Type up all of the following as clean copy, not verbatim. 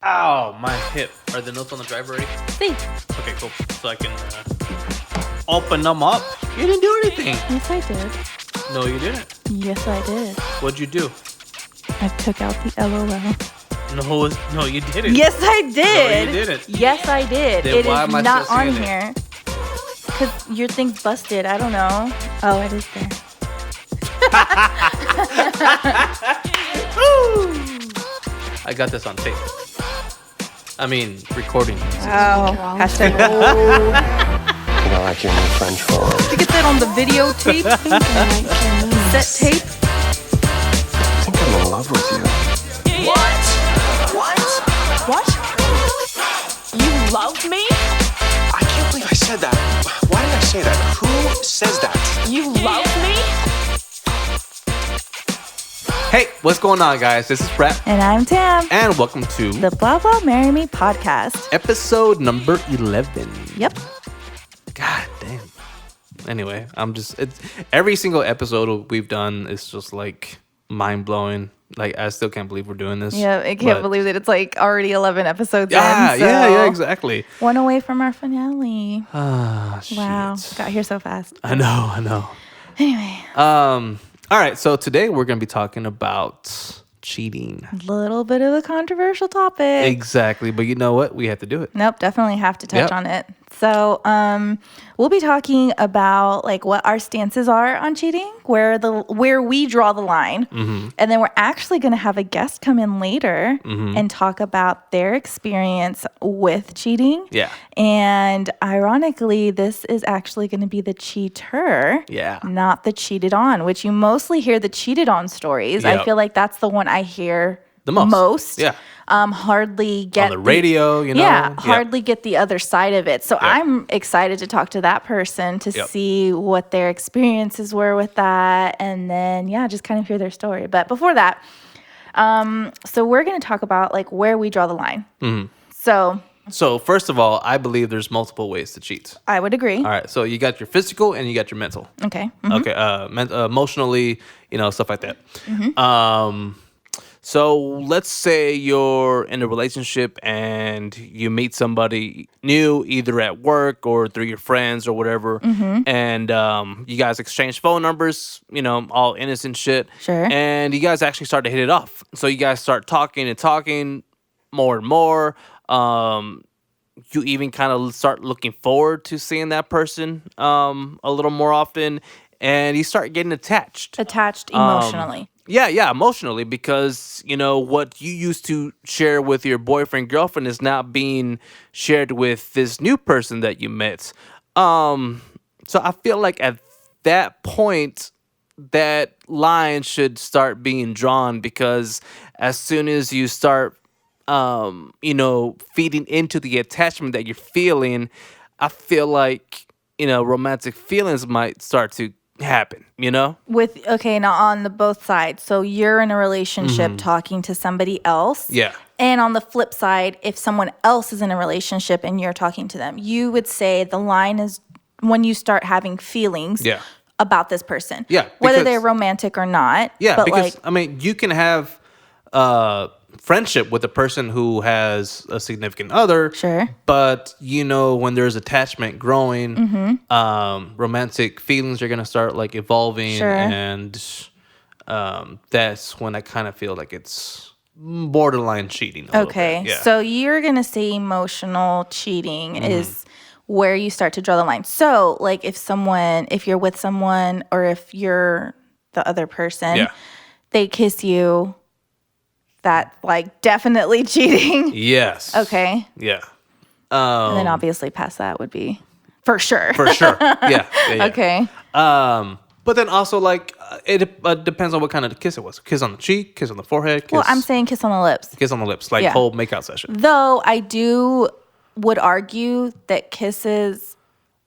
Ow, my hip. Are the notes on the driver already? See. Okay, cool. So I can open them up. You didn't do anything. Yes, I did. No, you didn't. Yes, I did. What'd you do? I took out the LOL. No, you didn't. Yes, I did. No, you didn't. Yes, I did. Then It why is am I not still on seeing it? here. Because your thing's busted. I don't know. Oh, it is there. I got this on tape. I mean, recording. Oh, hashtag. I don't like your new French forward. Did you get that on the videotape? Set tape? I think I'm in love with you. What? You love me? I can't believe I said that. Why did I say that? Who says that? You love me? Hey, what's going on, guys? This is Brett, And I'm Tam. and welcome to The Blah Blah Marry Me podcast. episode number 11. Yep. God damn. Anyway, it's every single episode we've done is just like mind blowing. Like, I still can't believe we're doing this. Yeah, I can't believe that it's like already 11 episodes Yeah, in. So yeah, exactly. one away from our finale. Ah, shit. Wow. Got here so fast. I know. Anyway, All right, so today we're going to be talking about cheating. a little bit of a controversial topic. Exactly, but you know what? We have to do it. Nope, definitely have to touch Yep. on it. So, we'll be talking about like what our stances are on cheating, where we draw the line, and then we're actually going to have a guest come in later and talk about their experience with cheating. Yeah. And ironically, this is actually going to be the cheater, Yeah. not the cheated on, which you mostly hear the cheated on stories. I Yep. feel like that's the one I hear The most. Yeah. Hardly get On the radio, you know? Yeah, Yep. hardly get the other side of it. So I'm excited to talk to that person to Yep. see what their experiences were with that, and then just kind of hear their story. But before that, so we're going to talk about like where we draw the line. So first of all, I believe there's multiple ways to cheat. I would agree. All right, so you got your physical and you got your mental. Okay. Okay, emotionally, stuff like that. So let's say you're in a relationship and you meet somebody new, either at work or through your friends or whatever, and you guys exchange phone numbers, all innocent shit. Sure. And you guys actually start to hit it off. So you guys start talking more and more. You even kind of start looking forward to seeing that person a little more often, and you start getting attached. Attached emotionally. Yeah, emotionally, because what you used to share with your boyfriend, girlfriend is now being shared with this new person that you met. So I feel like at that point, that line should start being drawn, because as soon as you start feeding into the attachment that you're feeling, I feel like, romantic feelings might start to happen, Now on the both sides. So you're in a relationship talking to somebody else. Yeah. And on the flip side, if someone else is in a relationship and you're talking to them, you would say the line is when you start having feelings about this person. Yeah. Whether because- they're romantic or not. Yeah, but because, like, you can have friendship with a person who has a significant other. Sure. But, when there's attachment growing, romantic feelings are going to start, like, evolving. Sure. And that's when I kind of feel like it's borderline cheating a little okay. bit. Yeah. So you're going to say emotional cheating is where you start to draw the line. So, like, if you're with someone or if you're the other person, they kiss you, that, like, definitely cheating. Yes. Okay. Yeah. And then obviously past that would be for sure. For sure. Yeah. Okay. But then also, like, it depends on what kind of kiss it was. Kiss on the cheek, kiss on the forehead. Well, I'm saying kiss on the lips. Kiss on the lips, like whole makeout session. Though I would argue that kisses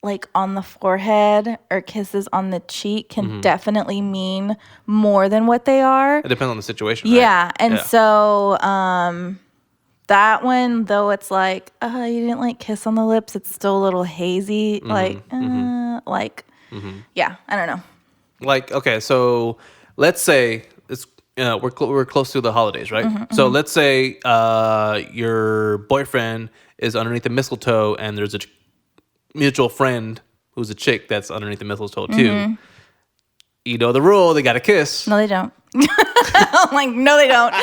like on the forehead or kisses on the cheek can definitely mean more than what they are. It depends on the situation. Right? Yeah. And so that one, though it's like, you didn't like kiss on the lips, it's still a little hazy. Yeah, I don't know. Like, okay, so let's say we're close to the holidays, right? So let's say your boyfriend is underneath the mistletoe, and there's a mutual friend who's a chick that's underneath the mistletoe too. You know the rule; they got to kiss. No, they don't. I'm like, no, they don't.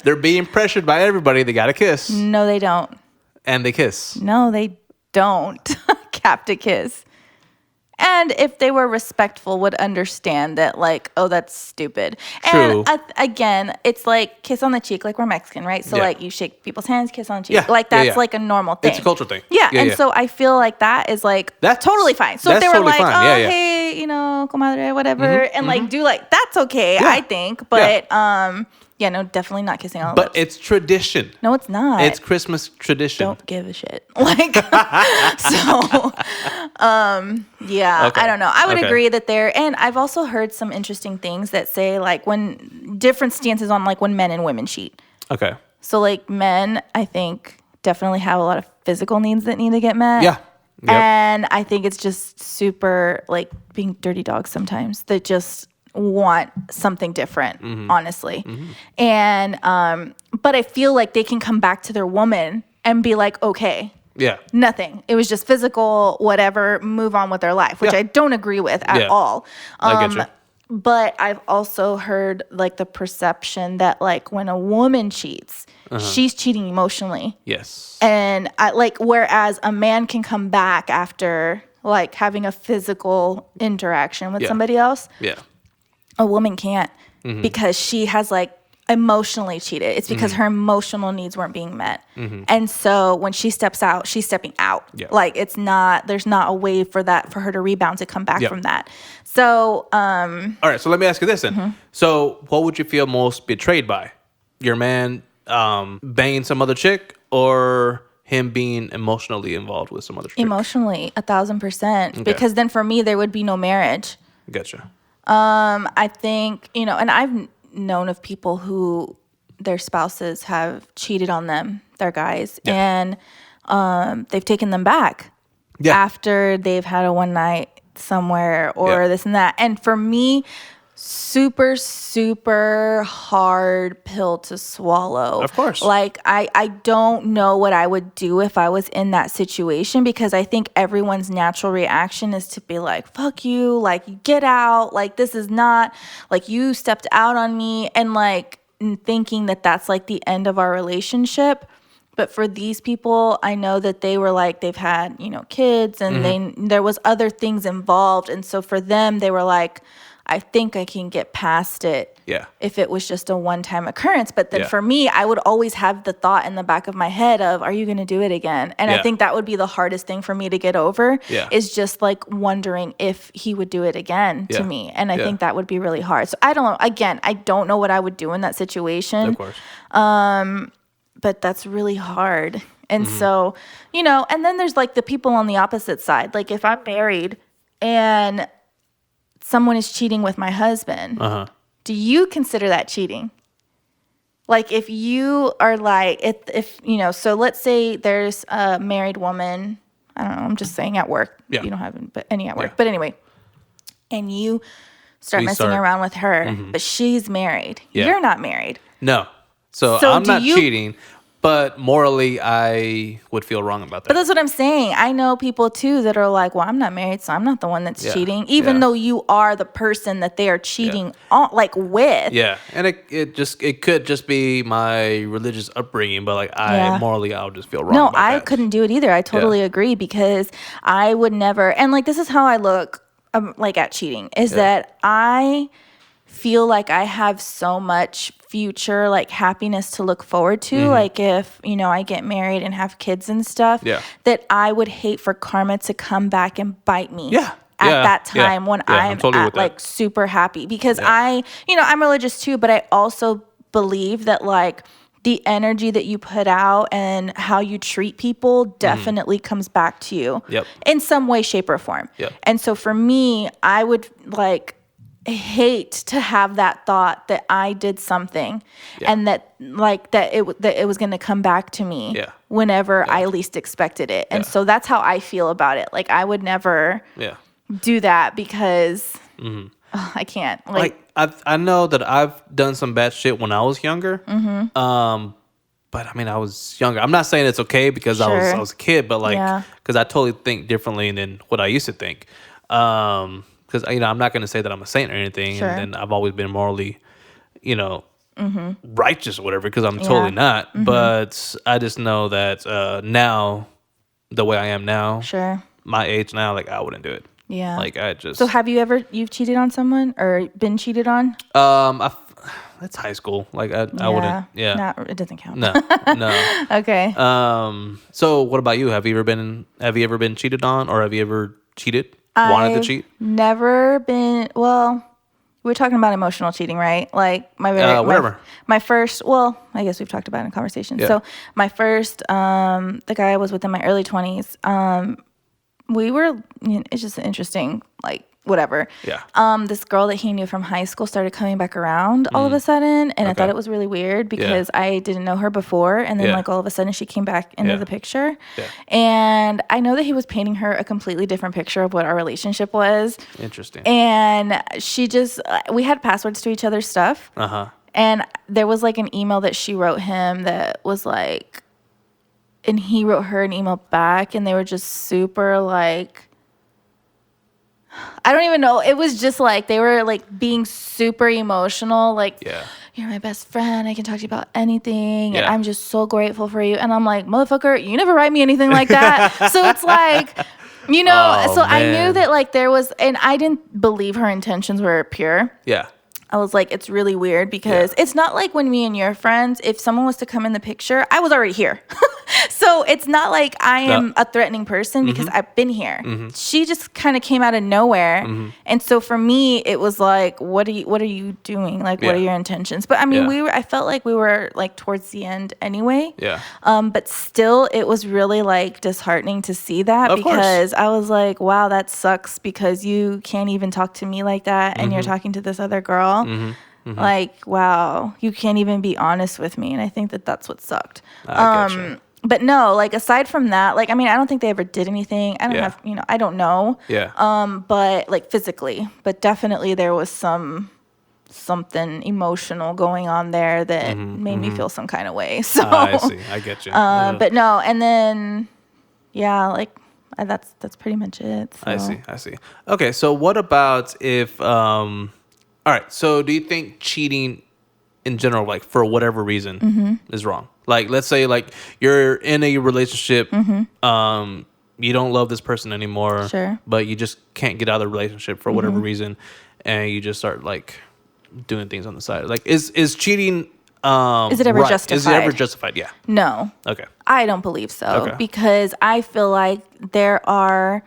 They're being pressured by everybody. They got to kiss, No, they don't. and they kiss. No, they don't. Cap to kiss. And if they were respectful, would understand that, like, oh, that's stupid. True. And again, it's like kiss on the cheek, like we're Mexican, right? So, Yeah. like, you shake people's hands, kiss on the cheek. Yeah, Like, yeah, that's yeah. like a normal thing. It's a cultural thing. Yeah. Yeah, and yeah. so I feel like that is like That's totally fine. So if that's they were totally like, fine. oh, Yeah, yeah. hey, you know, comadre, whatever, and like do like, that's okay, I think. But, yeah, no, definitely not kissing on the But lips. it's tradition. No, it's not. It's Christmas tradition. Don't give a shit. Like, so, yeah, Okay. I don't know. I would Okay. agree that and I've also heard some interesting things that say, like, when different stances on, like, when men and women cheat. Okay. So, like, men, I think, definitely have a lot of physical needs that need to get met. Yeah. Yep. And I think it's just super, like, being dirty dogs sometimes that just want something different, honestly. And, but I feel like they can come back to their woman and be like, okay, Yeah. nothing. It was just physical, whatever, move on with their life, which Yeah. I don't agree with at Yeah. all. I get you. But I've also heard like the perception that like when a woman cheats, she's cheating emotionally. Yes. And whereas a man can come back after like having a physical interaction with Yeah. somebody else, Yeah. a woman can't because she has like emotionally cheated. It's because her emotional needs weren't being met. And so when she steps out, she's stepping out. Yeah. Like there's not a way for her to rebound to come back Yeah. from that. So, All right. So let me ask you this then. So what would you feel most betrayed by? Your man banging some other chick, or him being emotionally involved with some other chick? emotionally, 1,000%. Because then for me, there would be no marriage. Gotcha. I think, and I've known of people who their spouses have cheated on them, their guys, and they've taken them back after they've had a one night somewhere or this and that. And for me, super, super hard pill to swallow. Of course. Like, I don't know what I would do if I was in that situation, because I think everyone's natural reaction is to be like, fuck you, like, get out, like, this is not, like, you stepped out on me, and like thinking that that's like the end of our relationship. But for these people, I know that they were like, they've had, kids, and there was other things involved. And so for them, they were like, I think I can get past it if it was just a one-time occurrence. But then for me, I would always have the thought in the back of my head of, are you going to do it again? And I think that would be the hardest thing for me to get over, is just like wondering if he would do it again to me. And I think that would be really hard. So I don't know. Again, I don't know what I would do in that situation. Of course. But that's really hard. And so, and then there's like the people on the opposite side. Like if I'm married and someone is cheating with my husband, do you consider that cheating? Like if you are like, if so let's say there's a married woman, I don't know, I'm just saying at work. Yeah. You don't have any at work. But anyway, and you start messing start- around with her, but she's married. Yeah. You're not married. No. So I'm not cheating, but morally I would feel wrong about that. But that's what I'm saying. I know people too that are like, well, I'm not married, so I'm not the one that's cheating, even though you are the person that they are cheating on, like with. Yeah, and it could just be my religious upbringing, but like morally I would just feel wrong. No, about I that. couldn't do it either. I totally agree, because I would never. And like this is how I look, like at cheating, is that I feel like I have so much future like happiness to look forward to, like if I get married and have kids and stuff, that I would hate for karma to come back and bite me at that time when I'm totally at with that. like super happy, because I'm religious too, but I also believe that like the energy that you put out and how you treat people definitely comes back to you in some way, shape, or form. And so for me, I would like hate to have that thought that I did something and that like that it was going to come back to me whenever I least expected it. And so that's how I feel about it. Like I would never do that, because I can't. Like I know that I've done some bad shit when I was younger. But I mean, I was younger. I'm not saying it's okay because Sure. I was a kid, but like, Yeah. because I totally think differently than what I used to think. Because I'm not going to say that I'm a saint or anything, Sure. and I've always been morally, righteous or whatever. Because I'm totally not. But I just know that now, the way I am now, Sure. my age now, like I wouldn't do it. Yeah. Like I just. So have you've cheated on someone or been cheated on? That's high school. Like I wouldn't. Yeah. It doesn't count. No. No. Okay. So what about you? Have you ever been cheated on, or have you ever cheated? Wanted to cheat? Never been. Well, we were talking about emotional cheating, right? Like whatever. My first. Well, I guess we've talked about it in conversation. Yeah. So my first, the guy I was with in my early 20s. We were. It's just interesting. Like whatever. Yeah. This girl that he knew from high school started coming back around all of a sudden, and I thought it was really weird because I didn't know her before, and then like all of a sudden she came back into the picture, and I know that he was painting her a completely different picture of what our relationship was. Interesting. And she just, we had passwords to each other's stuff, and there was like an email that she wrote him that was like, and he wrote her an email back, and they were just super like. I don't even know. It was just like they were like being super emotional. Like, you're my best friend. I can talk to you about anything. And I'm just so grateful for you. And I'm like, motherfucker, you never write me anything like that. So it's like, I knew that like there was, and I didn't believe her intentions were pure. Yeah. I was like, it's really weird because it's not like when me and your friends, if someone was to come in the picture, I was already here. So it's not like I am a threatening person because I've been here. She just kind of came out of nowhere. And so for me, it was like, what are you doing? Like, what are your intentions? But I mean, I felt like we were like towards the end anyway. Yeah. But still, it was really like disheartening to see that Of course. because I was like, wow, that sucks because you can't even talk to me like that. And you're talking to this other girl. Like, wow, you can't even be honest with me. And I think that that's what sucked. I gotcha. But no, like aside from that, like, I mean, I don't think they ever did anything. I don't have, I don't know. Yeah. But like physically, but definitely there was something emotional going on there that made me feel some kind of way. So I see. I get you. but no, and then like that's pretty much it. So. I see. Okay, so what about if all right, so do you think cheating in general, like for whatever reason, is wrong? Like let's say like you're in a relationship, you don't love this person anymore, Sure. but you just can't get out of the relationship for whatever reason, and you just start like doing things on the side. Like is cheating Is it ever right? justified? Is it ever justified? Yeah. No. Okay. I don't believe so Okay. because I feel like there are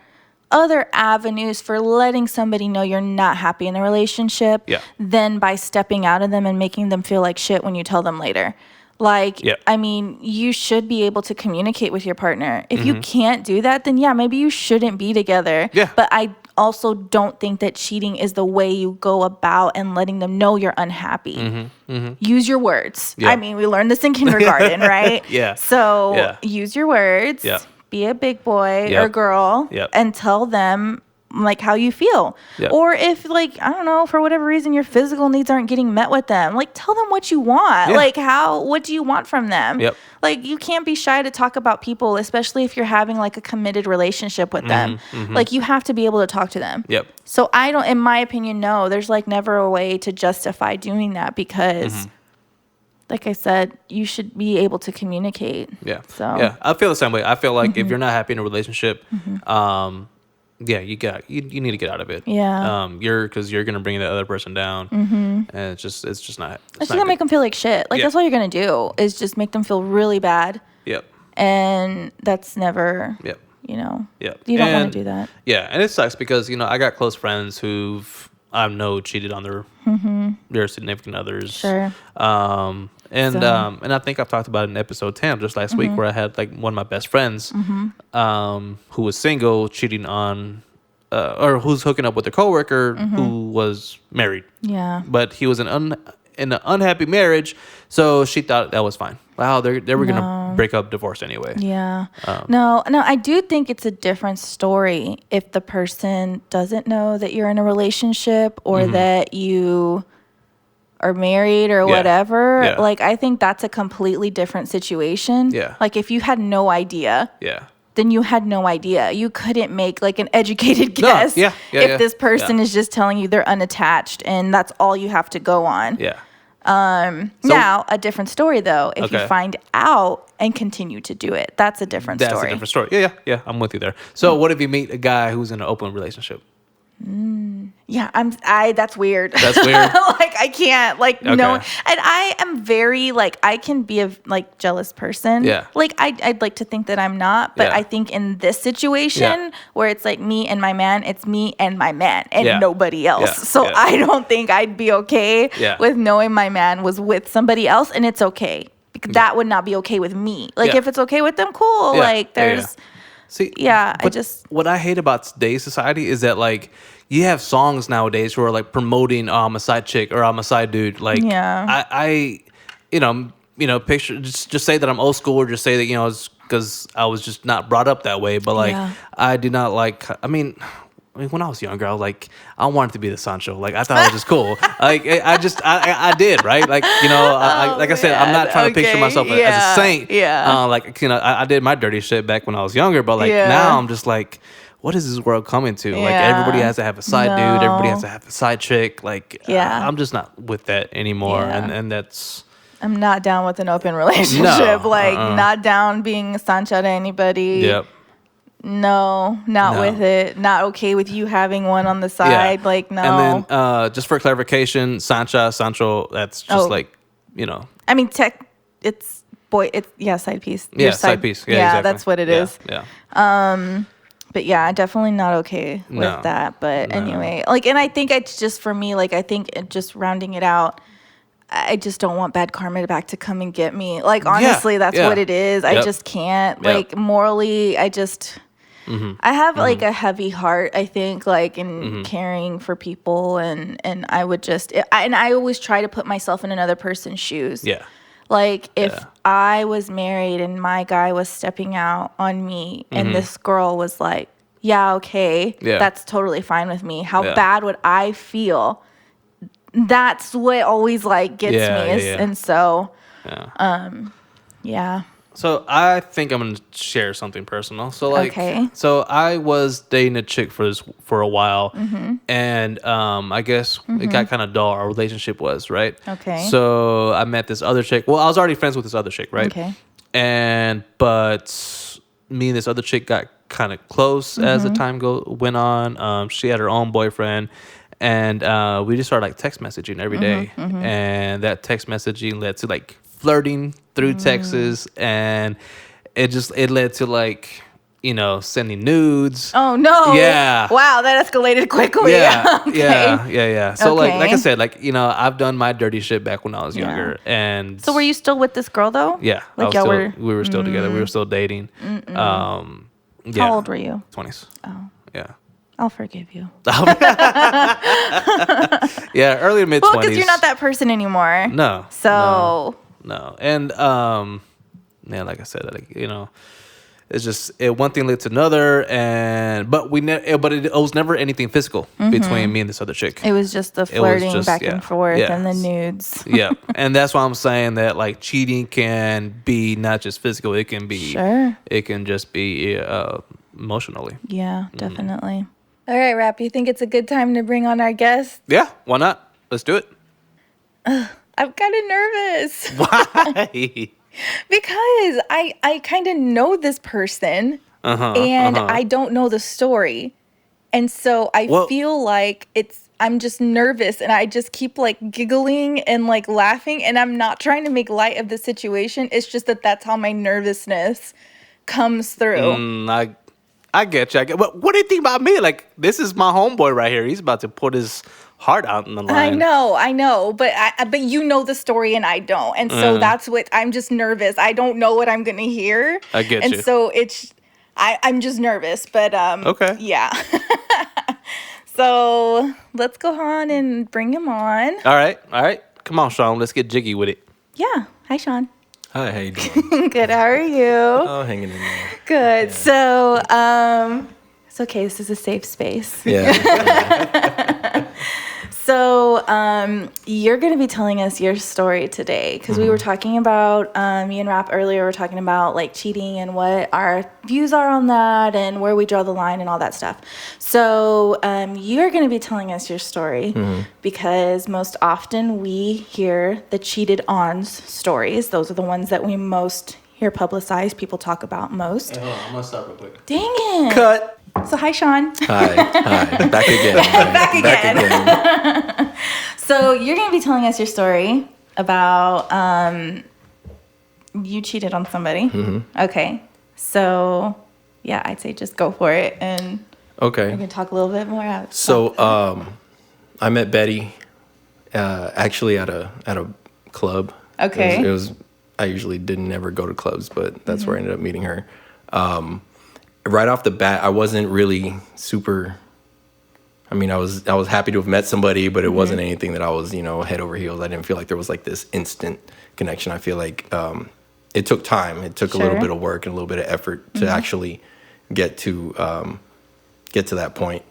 other avenues for letting somebody know you're not happy in the relationship than by stepping out of them and making them feel like shit when you tell them later. Like, I mean, you should be able to communicate with your partner. If you can't do that, then maybe you shouldn't be together. Yeah. But I also don't think that cheating is the way you go about and letting them know you're unhappy. Use your words. Yeah. I mean, we learned this in kindergarten, right? Yeah. So use your words. Yeah. Be a big boy Yep. or girl Yep. and tell them like how you feel. Yep. Or if like, I don't know, for whatever reason your physical needs aren't getting met with them, like tell them what you want. Yeah. Like what do you want from them? Yep. Like you can't be shy to talk about people, especially if you're having like a committed relationship with them. Like you have to be able to talk to them. Yep. So I don't, in my opinion, no, there's like never a way to justify doing that because like I said, you should be able to communicate. Yeah. So yeah, I feel the same way. I feel like if you're not happy in a relationship, you need to get out of it. Yeah. Because you're gonna bring the other person down, and it's just not. It's just gonna make them feel like shit. Like that's all you're gonna do is just make them feel really bad. Yep. And that's never. Yep. Yep. You don't want to do that. Yeah, and it sucks because I got close friends who've I know cheated on their significant others. Sure. And I think I've talked about it in episode 10 just last week where I had like one of my best friends who was single cheating on or who's hooking up with a coworker who was married. Yeah. But he was in an unhappy marriage, so she thought that was fine. Wow, they were gonna breakup, divorce anyway. Yeah. No, I do think it's a different story if the person doesn't know that you're in a relationship or that you are married or whatever. Yeah. Like, I think that's a completely different situation. Yeah. Like, if you had no idea, Yeah. then you had no idea. You couldn't make like an educated guess if this person is just telling you they're unattached and that's all you have to go on. Yeah. Now, a different story though. If you Okay. find out and continue to do it, that's a different That's story. a different story. Yeah. I'm with you there. So what if you meet a guy who's in an open relationship? Yeah, that's weird. That's weird. Like, I can't, like, no. And I am very, like, I can be a, like, jealous person. Yeah. Like, I'd like to think that I'm not, but Yeah. I think in this situation where it's like me and my man, it's me and my man and nobody else. Yeah. So Yeah. I don't think I'd be okay with knowing my man was with somebody else, and it's okay. Because that would not be okay with me. Like, if it's okay with them, cool. Yeah. Like, there's... See, I just... What I hate about today's society is that, like, you have songs nowadays who are, like, promoting, I'm a side chick or I'm a side dude. Like, I you know, picture, just say that I'm old school or just say that, you know, it's because I was just not brought up that way. But, like, I do not like, I mean, when I was younger, I was like, I wanted to be the Sancho. Like, I thought it was just cool. Like, I did, right? Like, you know, like I said, I'm not trying to picture myself as a saint. Yeah. Like, you know, I did my dirty shit back when I was younger, but like now I'm just like, what is this world coming to? Like, everybody has to have a side dude. Everybody has to have a side chick. Like, I'm just not with that anymore. And that's... I'm not down with an open relationship. Not down being a Sancho to anybody. Yep. No, not with it. Not okay with you having one on the side. Like, no. And then, just for clarification, Sancho, that's just like, you know. I mean, it's side piece. Yeah, side piece. Yeah, exactly. That's what it is. Yeah. But yeah, definitely not okay with that. But anyway, like, and I think it's just for me, like, I think just rounding it out, I just don't want bad karma back to come and get me. Like, honestly, that's what it is. I just can't. Like, morally, I just... I have like a heavy heart, I think, like in caring for people, and I would just and I always try to put myself in another person's shoes. Yeah. Like, if I was married and my guy was stepping out on me and this girl was like, yeah, okay, that's totally fine with me. How bad would I feel? That's what always like gets me. And so, So I think I'm gonna share something personal. So like, so I was dating a chick for a while, and I guess it got kind of dull. Our relationship was right. Okay. So I met this other chick. Well, I was already friends with this other chick, right? Okay. But me and this other chick got kind of close as the time went on. She had her own boyfriend. And we just started like text messaging every day. And that text messaging led to like flirting through texts, and it led to like, you know, sending nudes. Oh no. Yeah. Wow, that escalated quickly. Yeah. Okay. Yeah. So like I said, like, you know, I've done my dirty shit back when I was younger. And so were you still with this girl though? Yeah. Like we were still together. We were still dating. How old were you? 20s. Oh. Yeah. I'll forgive you. Yeah, early to mid 20s. Well, because you're not that person anymore. No. So. No. And yeah, like I said, like, you know, it's just one thing led to another, but it was never anything physical between me and this other chick. It was just the flirting back and forth and the nudes. Yeah, and that's why I'm saying that like cheating can be not just physical; it can be it can just be emotionally. Yeah, definitely. All right, Rap, you think it's a good time to bring on our guest? Yeah, why not? Let's do it. I'm kind of nervous. Why? Because I kind of know this person and I don't know the story. And so I feel like I'm just nervous and I just keep like giggling and like laughing, and I'm not trying to make light of the situation. It's just that's how my nervousness comes through. I get you. But what do you think about me? Like, this is my homeboy right here. He's about to put his heart out in the line. I know, but you know the story and I don't, and so that's what I'm just nervous. I don't know what I'm gonna hear. I get you. And so I'm just nervous, but okay, yeah. So let's go on and bring him on. All right. Come on, Sean. Let's get jiggy with it. Yeah. Hi, Sean. Hi, how you doing? Good. How are you? Oh, hanging in there. Good. So, it's okay. This is a safe space. Yeah. So, you're going to be telling us your story today because we were talking about, me and Rap earlier were talking about like cheating and what our views are on that and where we draw the line and all that stuff. So, you're going to be telling us your story because most often we hear the cheated on's stories. Those are the ones that we most hear publicized, people talk about most. Hey, hold on, I'm gonna stop real quick. Dang it. Cut. So, hi, Sean. Hi. Back again. Back again. So you're going to be telling us your story about you cheated on somebody. Okay. So, yeah, I'd say just go for it, and we Okay. can talk a little bit more out. So, I met Betty, actually at a club. Okay. It was I usually didn't ever go to clubs, but that's where I ended up meeting her. Right off the bat, I wasn't really super. I mean, I was happy to have met somebody, but it wasn't anything that I was, head over heels. I didn't feel like there was like this instant connection. I feel like it took time. It took a little bit of work and a little bit of effort to actually get to that point.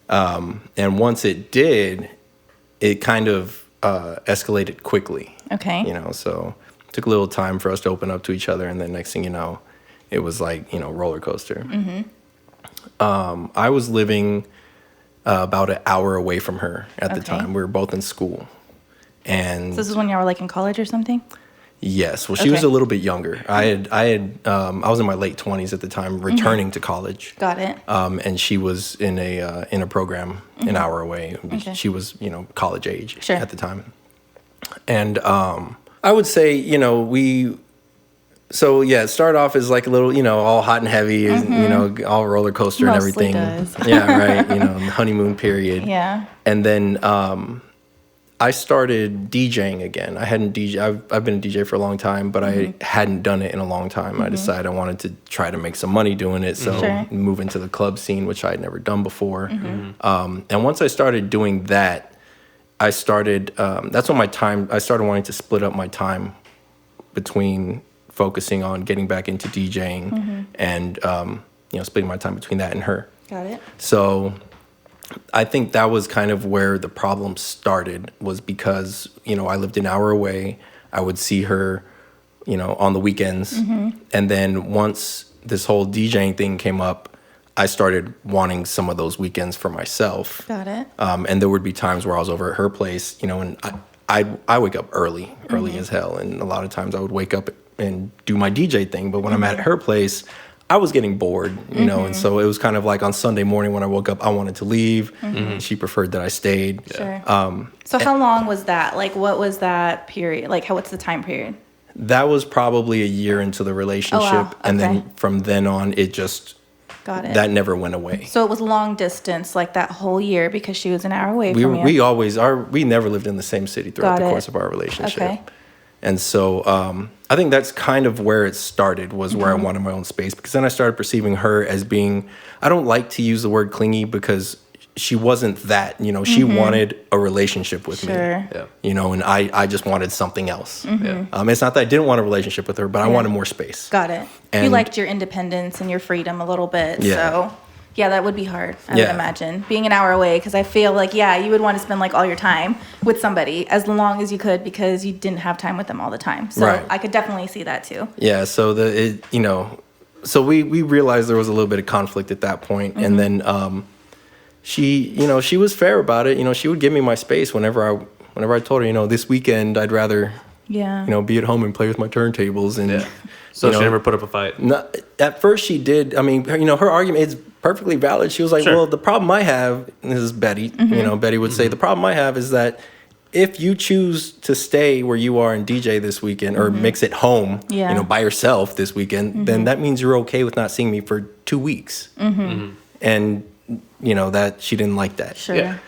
And once it did, it kind of escalated quickly. Okay. So it took a little time for us to open up to each other, and then next thing you know, it was like roller coaster. I was living about an hour away from her at the time. We were both in school, and So this is when y'all were like in college or something? yes, well, she was a little bit younger. I was in my late 20s at the time, returning to college. Got it. And she was in a program an hour away. She was college age at the time, and I would say So yeah, it started off as like a little, all hot and heavy, all roller coaster Mostly and everything. does. Yeah, right. Honeymoon period. Yeah. And then I started DJing again. I hadn't DJ. I've been a DJ for a long time, but I hadn't done it in a long time. I decided I wanted to try to make some money doing it, so move into the club scene, which I had never done before. And once I started doing that, I started. That's when I started wanting to split up my time between focusing on getting back into DJing and splitting my time between that and her. Got it. So I think that was kind of where the problem started, was because I lived an hour away. I would see her on the weekends, and then once this whole DJing thing came up, I started wanting some of those weekends for myself. Got it. And there would be times where I was over at her place, and I wake up early as hell, and a lot of times I would wake up and do my DJ thing. But when I'm at her place, I was getting bored, and so it was kind of like on Sunday morning when I woke up, I wanted to leave. She preferred that I stayed. Sure. So how long was that? Like, what was that period? Like, what's the time period? That was probably a year into the relationship, and then from then on, it just that never went away. So it was long distance, like that whole year, because she was an hour away from you. We never lived in the same city throughout the course of our relationship. Okay. And so I think that's kind of where it started, was where I wanted my own space, because then I started perceiving her as being, I don't like to use the word clingy because she wasn't that, she wanted a relationship with me, and I just wanted something else. It's not that I didn't want a relationship with her, but I wanted more space. Got it. You liked your independence and your freedom a little bit. So yeah, that would be hard, I would imagine, being an hour away, because I feel like, you would want to spend like all your time with somebody as long as you could, because you didn't have time with them all the time. So I could definitely see that too. Yeah, so so we realized there was a little bit of conflict at that point, and then she was fair about it. She would give me my space whenever I told her, this weekend I'd rather be at home and play with my turntables. And So she never put up a fight. No, at first she did. I mean, her argument is perfectly valid. She was like, well, the problem I have, and this is Betty, Betty would say, the problem I have is that if you choose to stay where you are and DJ this weekend, or mix it home, by yourself this weekend, then that means you're okay with not seeing me for 2 weeks. And, that she didn't like that. Sure.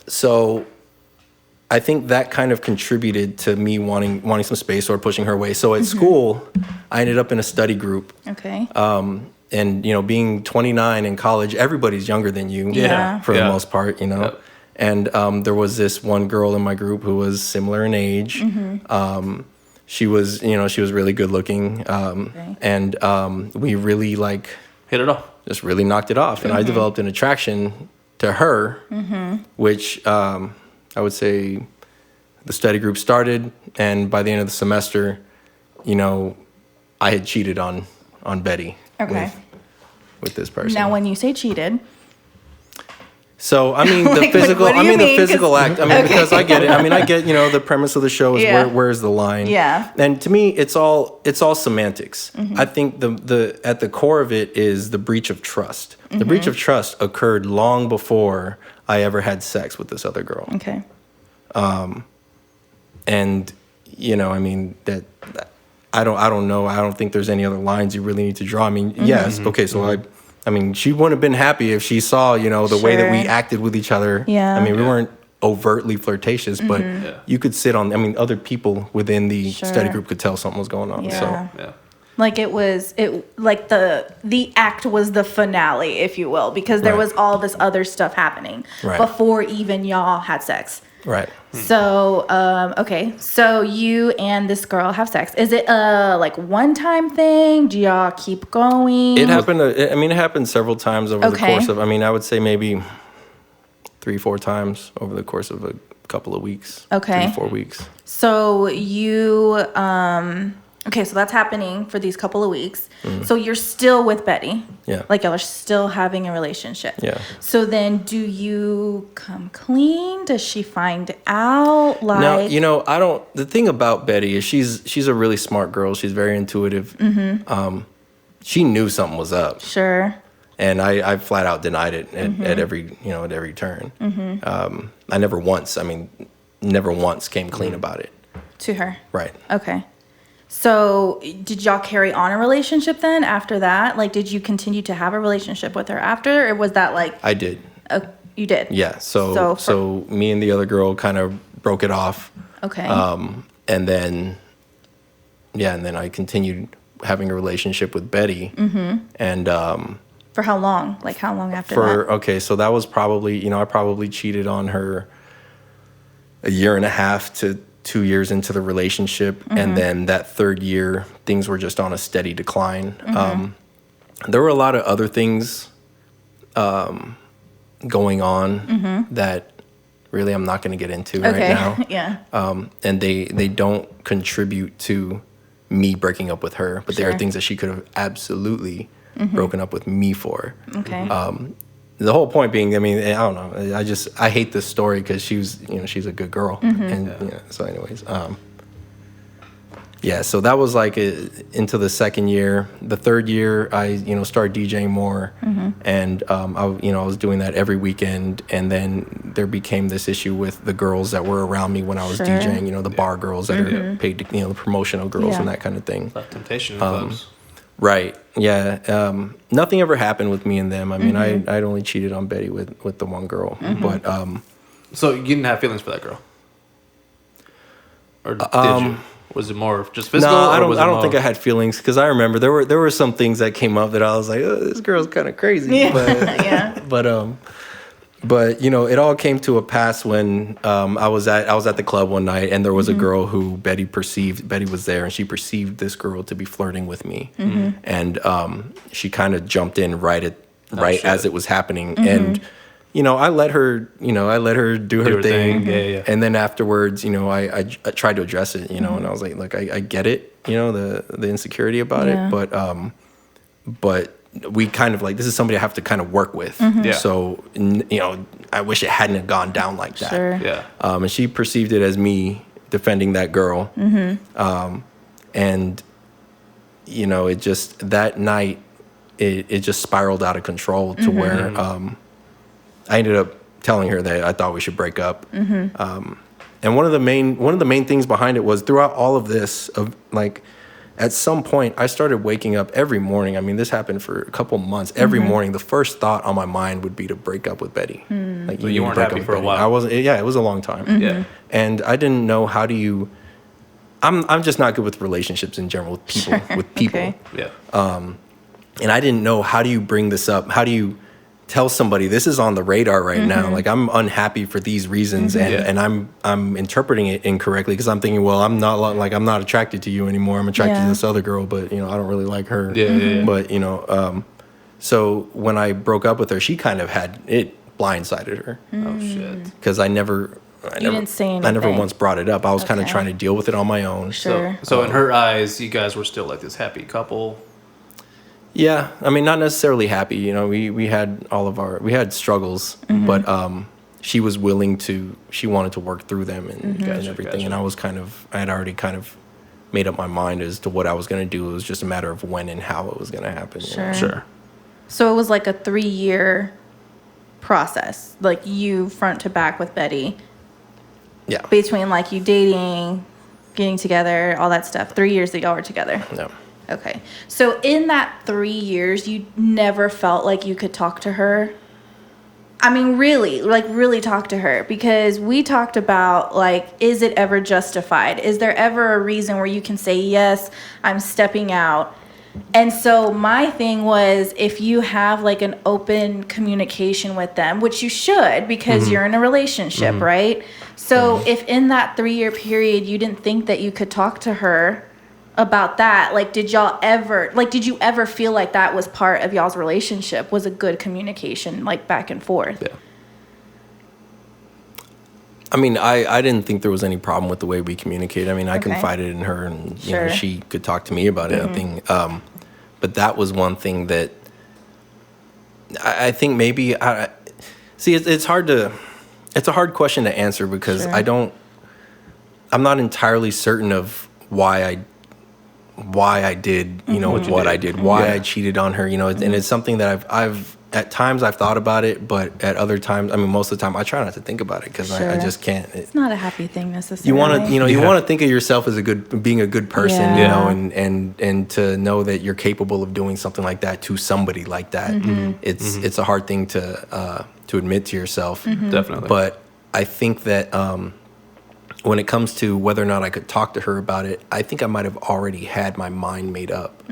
So I think that kind of contributed to me wanting some space or pushing her away. So at school, I ended up in a study group. Okay. And, being 29 in college, everybody's younger than you for the most part, Yep. And there was this one girl in my group who was similar in age. she was really good looking, and we really like Hit it off. just really knocked it off, and I developed an attraction to her, which I would say the study group started, and by the end of the semester, I had cheated on Betty with this person. Now, when you say cheated, so I mean Like, the physical, what do you mean? the physical act. I mean, because I get it. I mean, I get the premise of the show is Yeah. where's the line? Yeah. And to me, it's all semantics. I think the at the core of it is the breach of trust. The breach of trust occurred long before I ever had sex with this other girl. okay. And I mean that I don't know. I don't think there's any other lines you really need to draw. I mean, yes, okay. So I mean, she wouldn't have been happy if she saw the way that we Sure. acted with each other. Yeah. I mean, we weren't overtly flirtatious, but you could sit on. I mean, other people within the study Sure. group could tell something was going on. Yeah. So Yeah. Like like the act was the finale, if you will, because there Right. was all this other stuff happening Right. before even y'all had sex. right. So, okay. So you and this girl have sex. Is it a like one time thing? Do y'all keep going? It happened. I mean, it happened several times over the Okay. course of. I mean, I would say maybe 3-4 times over the course of a couple of weeks. Okay. 3 to 4 weeks. So you okay, so that's happening for these couple of weeks. So you're still with Betty. Yeah. Like y'all are still having a relationship. Yeah. So then do you come clean? Does she find out? Like No, I don't. The thing about Betty is she's a really smart girl. She's very intuitive. She knew something was up, sure. and I flat out denied it at every turn. I never once came clean about it. To her. Right. Okay. So did y'all carry on a relationship then after that? Like did you continue to have a relationship with her after? Or was that like I did. you did? Yeah. So So me and the other girl kind of broke it off. Okay. And then I continued having a relationship with Betty. And For how long? Like how long after that? okay, so that was probably, I probably cheated on her a year and a half to 2 years into the relationship. And then that third year, things were just on a steady decline. There were a lot of other things going on that really I'm not going to get into Okay. right now. Yeah. And they don't contribute to me breaking up with her, but they are Sure. things that she could have absolutely broken up with me for. Okay. The whole point being, I mean, I don't know. I hate this story because she's a good girl. And so anyways, so that was like into the second year. The third year, I started DJing more, and I was doing that every weekend. And then there became this issue with the girls that were around me when I was Sure. DJing. The bar girls that are paid to, the promotional girls Yeah. and that kind of thing. Like temptation in clubs. Right. Yeah. Nothing ever happened with me and them. I mean, I'd only cheated on Betty with the one girl, but So you didn't have feelings for that girl, or did you? Was it more of just physical? no, I or don't. was it I don't more- think I had feelings because I remember there were some things that came up that I was like, oh, this girl's kind of crazy. Yeah. But Yeah. but it all came to a pass when I was at the club one night and there was a girl who Betty was there and she perceived this girl to be flirting with me, and she kind of jumped in right as it was happening, and I let her do her thing. Yeah. And then afterwards, I tried to address it, and I was like, look, I get it, the insecurity about Yeah. it, but we kind of like, this is somebody I have to kind of work with. Yeah. So, I wish it hadn't have gone down like that. Sure. Yeah. And she perceived it as me defending that girl. And, it just, that night, it just spiraled out of control to where I ended up telling her that I thought we should break up. And one of the main things behind it was throughout all of this, of like, at some point, I started waking up every morning. I mean, this happened for a couple months. Every morning, the first thought on my mind would be to break up with Betty. Like, So need you to weren't break happy up with for a Betty. while. I wasn't. Yeah, it was a long time. Yeah. And I didn't know how do you. I'm just not good with relationships in general with people. Sure. With people. Okay. Yeah. And I didn't know how do you bring this up? How do you tell somebody this is on the radar right now. Like I'm unhappy for these reasons, and I'm interpreting it incorrectly because I'm thinking, well, I'm not attracted to you anymore. I'm attracted to this other girl, but I don't really like her. But so when I broke up with her, she kind of had it blindsided her. Oh shit. Because I never didn't say anything. I never once brought it up. I was kind of trying to deal with it on my own. Sure. So in her eyes, you guys were still like this happy couple. Yeah, I mean, not necessarily happy. We had we had struggles, but she was willing to. She wanted to work through them and everything. And I had already kind of made up my mind as to what I was going to do. It was just a matter of when and how it was going to happen. Sure. So it was like a 3-year process, like you front to back with Betty. Yeah. Between like you dating, getting together, all that stuff. 3 years that y'all were together. Yeah. Okay. So in that 3 years, you never felt like you could talk to her? I mean, really talk to her, because we talked about, like, is it ever justified? Is there ever a reason where you can say, yes, I'm stepping out? And so my thing was, if you have like an open communication with them, which you should, because you're in a relationship, right? So if in that 3-year period, you didn't think that you could talk to her about that, like, did you ever feel like that was part of y'all's relationship, was a good communication, like back and forth? Yeah. I mean, I didn't think there was any problem with the way we communicated. I mean, I confided in her, and she could talk to me about it. I think, but that was one thing that I think maybe it's a hard question to answer, because I'm not entirely certain of why I did, what I did, why I cheated on her, and it's something that I've at times I've thought about it, but at other times, I mean, most of the time I try not to think about it, because I just can't. It's not a happy thing necessarily. You want to, you want to think of yourself as being a good person, and to know that you're capable of doing something like that to somebody like that. It's a hard thing to admit to yourself. Definitely. But I think that when it comes to whether or not I could talk to her about it, I think I might have already had my mind made up.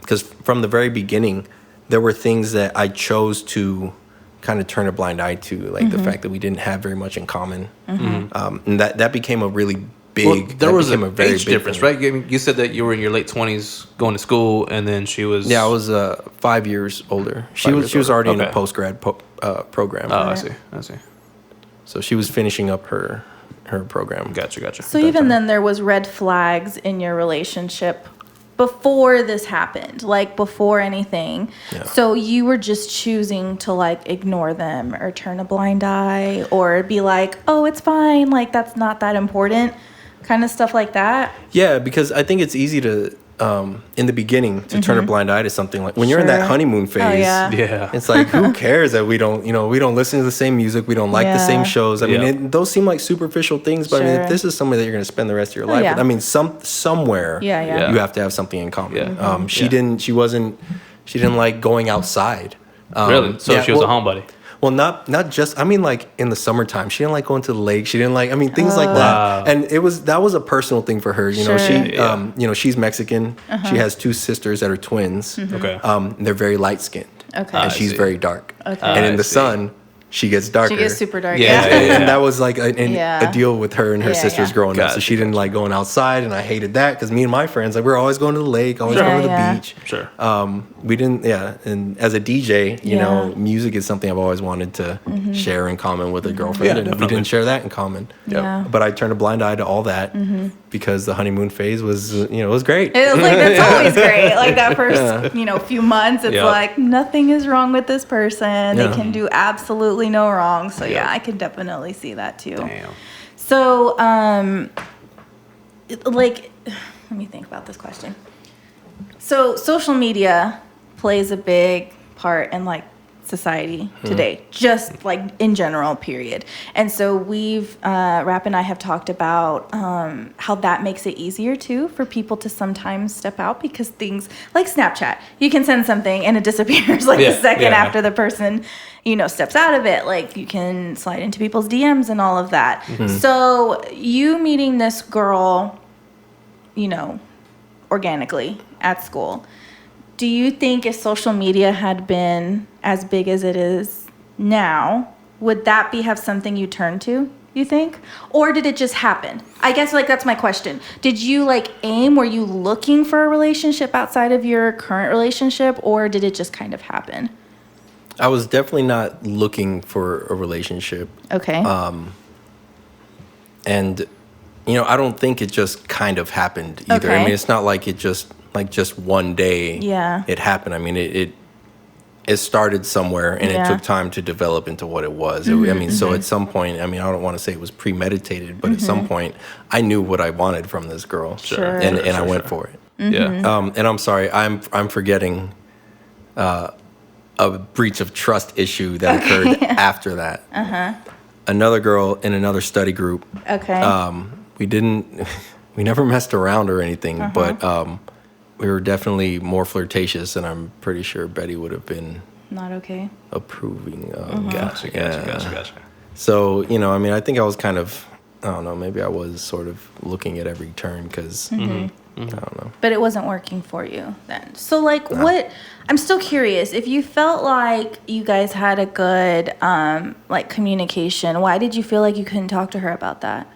Because from the very beginning, there were things that I chose to kind of turn a blind eye to, like the fact that we didn't have very much in common. And that became a really big... Well, there was a very age big difference, thing. right? You said that you were in your late 20s going to school, and then she was... Yeah, I was 5 years older. She was already in a post-grad program. Oh, I see. So she was finishing up her program. Gotcha. So even then, there was red flags in your relationship before this happened, like before anything. Yeah. So you were just choosing to like ignore them or turn a blind eye or be like, oh, it's fine, like that's not that important, kind of stuff like that. Yeah, because I think it's easy to in the beginning to turn a blind eye to something, like when you're in that honeymoon phase. Oh, yeah. Yeah. It's like, who cares that we don't listen to the same music, we don't like the same shows. I mean, those seem like superficial things, but I mean, if this is somebody that you're going to spend the rest of your life with, I mean, somewhere you have to have something in common. She didn't like going outside. Really? So she was a homebody. Well, not just, I mean, like in the summertime, she didn't like going to the lake. She didn't like, I mean, things like that. And that was a personal thing for her. She's Mexican. She has 2 sisters that are twins. Okay. They're very light skinned. Okay. And she's very dark. Okay. And in the sun, she gets darker. She gets super dark. And that was like a deal with her and her sisters growing up. So she didn't like going outside, and I hated that, because me and my friends, like, we were always going to the lake, always going to the beach. Sure. We didn't, and as a DJ, you know, music is something I've always wanted to share in common with a girlfriend, and we didn't share that in common. But I turned a blind eye to all that because the honeymoon phase was, it was great. It was like, that's always great. Like that first, few months, it's like nothing is wrong with this person. They can do absolutely no wrong. So I can definitely see that too. Damn. So, let me think about this question. So social media plays a big part in like society today, just like in general, period. And so we've, Rap and I have talked about how that makes it easier too for people to sometimes step out, because things like Snapchat, you can send something and it disappears like a second after the person, steps out of it. Like you can slide into people's DMs and all of that. So you meeting this girl, organically at school, Do you think if social media had been as big as it is now, would that have something you turn to, you think? Or did it just happen? I guess that's my question. Did you aim, were you looking for a relationship outside of your current relationship, or did it just kind of happen? I was definitely not looking for a relationship. Okay. And, I don't think it just kind of happened either. Okay. I mean, it's not like it just one day it happened. I mean, it started somewhere and it took time to develop into what it was. So at some point, I don't want to say it was premeditated, but at some point I knew what I wanted from this girl. Sure. And I went for it. Yeah. And I'm sorry, I'm forgetting a breach of trust issue that occurred after that. Another girl in another study group. Okay. We never messed around or anything, but we were definitely more flirtatious, and I'm pretty sure Betty would have been not okay. approving. Gotcha. So, I think I was kind of, I don't know, maybe I was sort of looking at every turn because, I don't know. But it wasn't working for you then. So, what, I'm still curious, if you felt like you guys had a good, communication, why did you feel like you couldn't talk to her about that?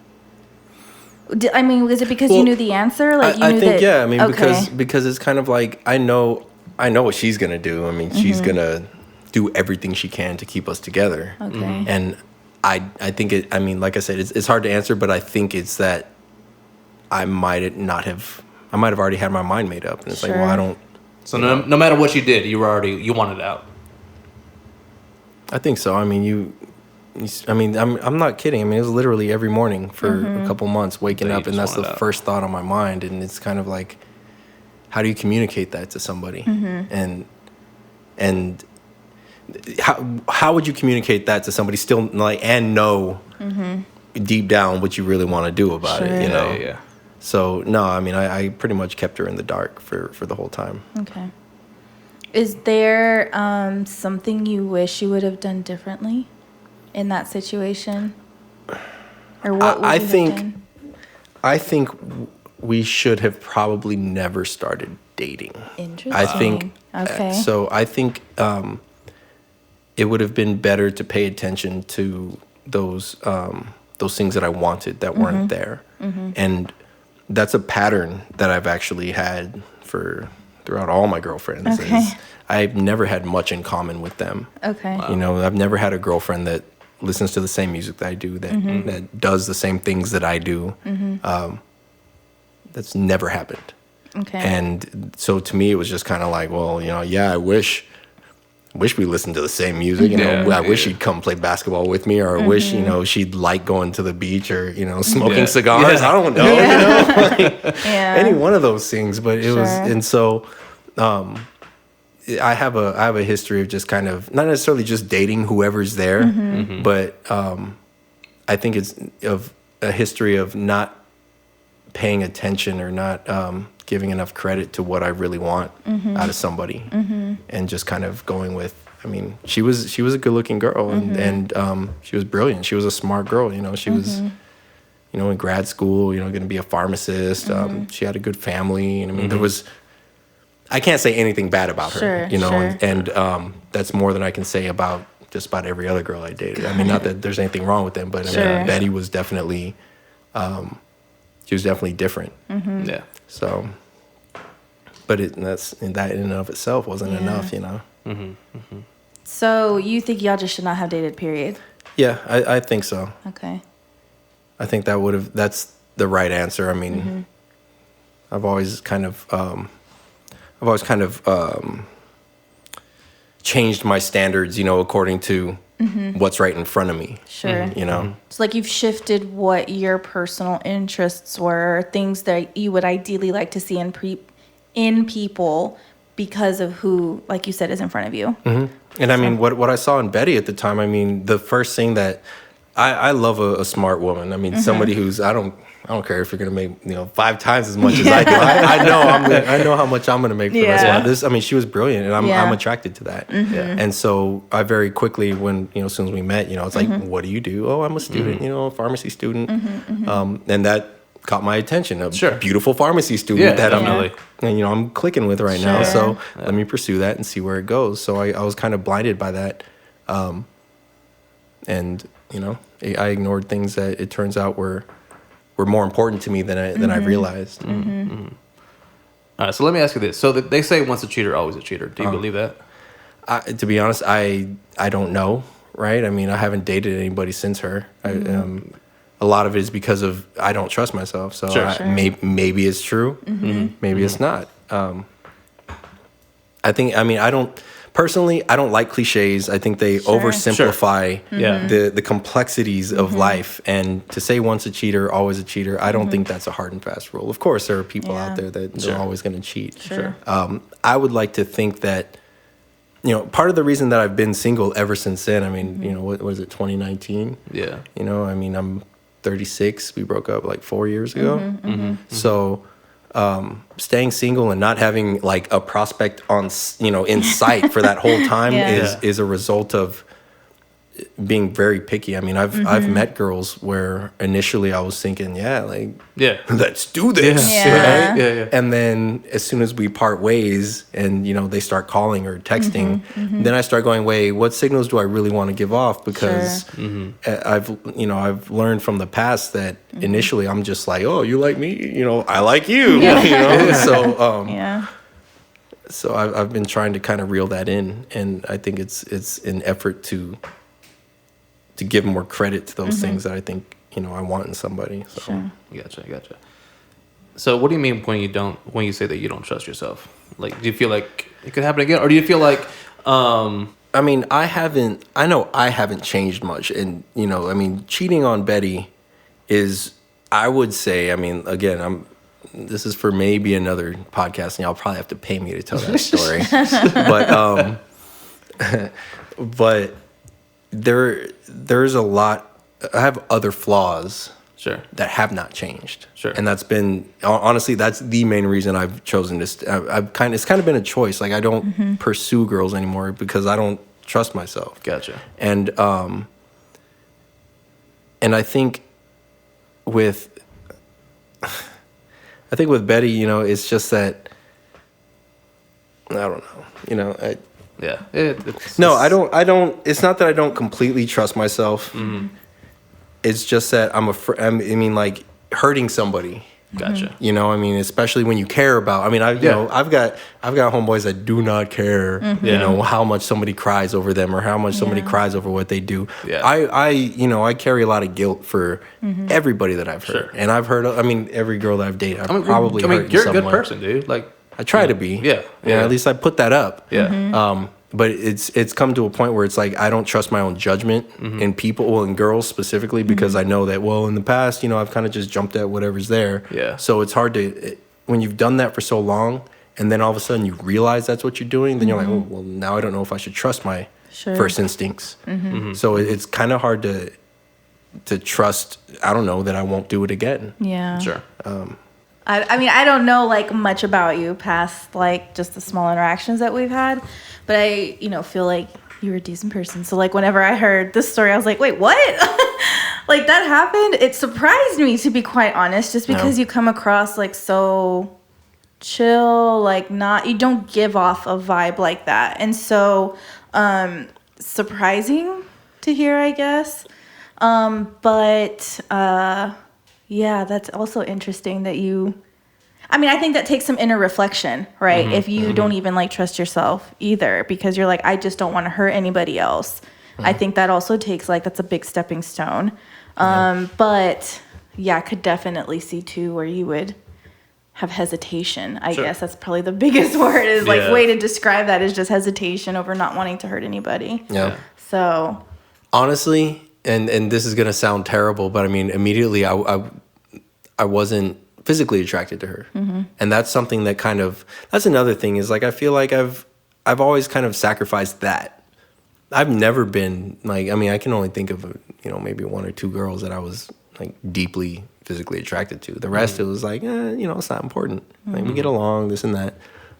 Was it because you knew the answer? I think because it's kind of like I know what she's gonna do. I mean, she's gonna do everything she can to keep us together. Okay. And I think it. I mean, like I said, it's hard to answer, but I think it's that I might have already had my mind made up, and it's like, well, I don't. So no matter what you did, you wanted out. I think so. I mean, I'm not kidding. I mean, it was literally every morning for a couple months, waking up, and that's the first thought on my mind. And it's kind of like, how do you communicate that to somebody? And how would you communicate that to somebody still and know deep down what you really want to do about it? Yeah. So no, I mean, I pretty much kept her in the dark for the whole time. Okay. Is there something you wish you would have done differently in that situation? Or what would you have done? I think we should have probably never started dating. Interesting. I think. Okay. So I think it would have been better to pay attention to those things that I wanted that weren't there, and that's a pattern that I've actually had throughout all my girlfriends. Okay. I've never had much in common with them. Okay. Wow. I've never had a girlfriend that listens to the same music that I do, that does the same things that I do. That's never happened. Okay. And so to me, it was just kind of like, well, I wish we listened to the same music. I wish she'd come play basketball with me, or I wish, she'd like going to the beach, or, smoking cigars. I don't know, any one of those things. But it was, and so I have a history of just kind of not necessarily just dating whoever's there, but I think it's of a history of not paying attention or not giving enough credit to what I really want out of somebody, and just kind of going with. I mean, she was a good-looking girl, and she was brilliant. She was a smart girl. She was, in grad school. Going to be a pharmacist. She had a good family, and I mean, there was. I can't say anything bad about her, and that's more than I can say about just about every other girl I dated. I mean, not that there's anything wrong with them, but I mean, Betty was definitely, she was definitely different. Yeah. So, but that in and of itself wasn't enough, So you think y'all just should not have dated, period? Yeah, I think so. Okay. I think that's the right answer. I mean, I've always kind of changed my standards, according to what's right in front of me. Sure. So you've shifted what your personal interests were, things that you would ideally like to see in people because of who, like you said, is in front of you. And I mean, what I saw in Betty at the time, I mean, the first thing that I love a smart woman. I mean, somebody who's I don't care if you're gonna make 5 times as much as I do. I know how much I'm gonna make for the rest of my life. I mean, she was brilliant, and I'm attracted to that. And so I very quickly, when as soon as we met, it's like, what do you do? Oh, I'm a student, a pharmacy student. And that caught my attention. A Sure. beautiful pharmacy student that definitely. I'm clicking with right now. Sure. So let me pursue that and see where it goes. So I was kind of blinded by that. And, I ignored things that it turns out were more important to me than I realized. All right, so let me ask you this. So they say once a cheater, always a cheater. Do you believe that? To be honest, I don't know, right? I mean, I haven't dated anybody since her. A lot of it is because of I don't trust myself. So maybe it's true. Maybe it's not. I don't personally, I don't like cliches. I think they oversimplify the complexities of life. And to say once a cheater, always a cheater, I don't think that's a hard and fast rule. Of course, there are people out there that they're always going to cheat. Sure. I would like to think that, part of the reason that I've been single ever since then, I mean, what was it, 2019? Yeah. I'm 36. We broke up like 4 years ago. So staying single and not having like a prospect on, in sight for that whole time is a result of being very picky. I mean, I've met girls where initially I was thinking, let's do this. Yeah. Right? Yeah. And then as soon as we part ways and, they start calling or texting, then I start going, wait, what signals do I really want to give off? Because I've learned from the past that initially I'm just like, oh, you like me? I like you. So I've been trying to kind of reel that in. And I think it's an effort to give more credit to those things that I think, I want in somebody. So. Sure. Gotcha. So what do you mean when you say that you don't trust yourself? Like, do you feel like it could happen again? Or do you feel like, I mean, I know I haven't changed much. And, cheating on Betty is, I would say, again, this is for maybe another podcast and y'all probably have to pay me to tell that story. But there's a lot. I have other flaws that have not changed. And that's been honestly that's the main reason I've chosen this. It's kind of been a choice. Like I don't pursue girls anymore because I don't trust myself. Gotcha. And I think with Betty, it's just that I don't know. I don't. It's not that I don't completely trust myself. It's just that I'm afraid. Like hurting somebody. Gotcha. Especially when you care about. I've got homeboys that do not care. How much somebody cries over them or how much somebody cries over what they do. Yeah. I carry a lot of guilt for everybody that I've hurt, and I've hurt. every girl that I've dated, I've probably hurt. You're someone. A good person, dude. Like I try to be. Yeah. At least I put that up. Yeah. But it's come to a point where it's like I don't trust my own judgment in people, in girls specifically, because I know that in the past, I've kind of just jumped at whatever's there. Yeah. So it's hard when you've done that for so long, and then all of a sudden you realize that's what you're doing, then you're like, oh, well, now I don't know if I should trust my first instincts. So it's kind of hard to trust. I don't know that I won't do it again. Yeah. Sure. I don't know like much about you past like just the small interactions that we've had, but I, feel like you're a decent person. So like whenever I heard this story, I was like, wait, what? Like that happened? It surprised me, to be quite honest, just because you come across like so chill, like you don't give off a vibe like that. And so surprising to hear, I guess. Yeah, that's also interesting that I think that takes some inner reflection, right? If you don't even like trust yourself either, because you're like, I just don't want to hurt anybody else. I think that also takes that's a big stepping stone. But yeah, I could definitely see too where you would have hesitation. I guess that's probably the biggest word is way to describe that is just hesitation over not wanting to hurt anybody. Yeah. So honestly, and this is gonna sound terrible, but immediately I wasn't physically attracted to her, and that's something that that's another thing is I feel like I've always kind of sacrificed that. I've never been I can only think of maybe one or two girls that I was deeply physically attracted to. The rest it was it's not important. We get along, this and that.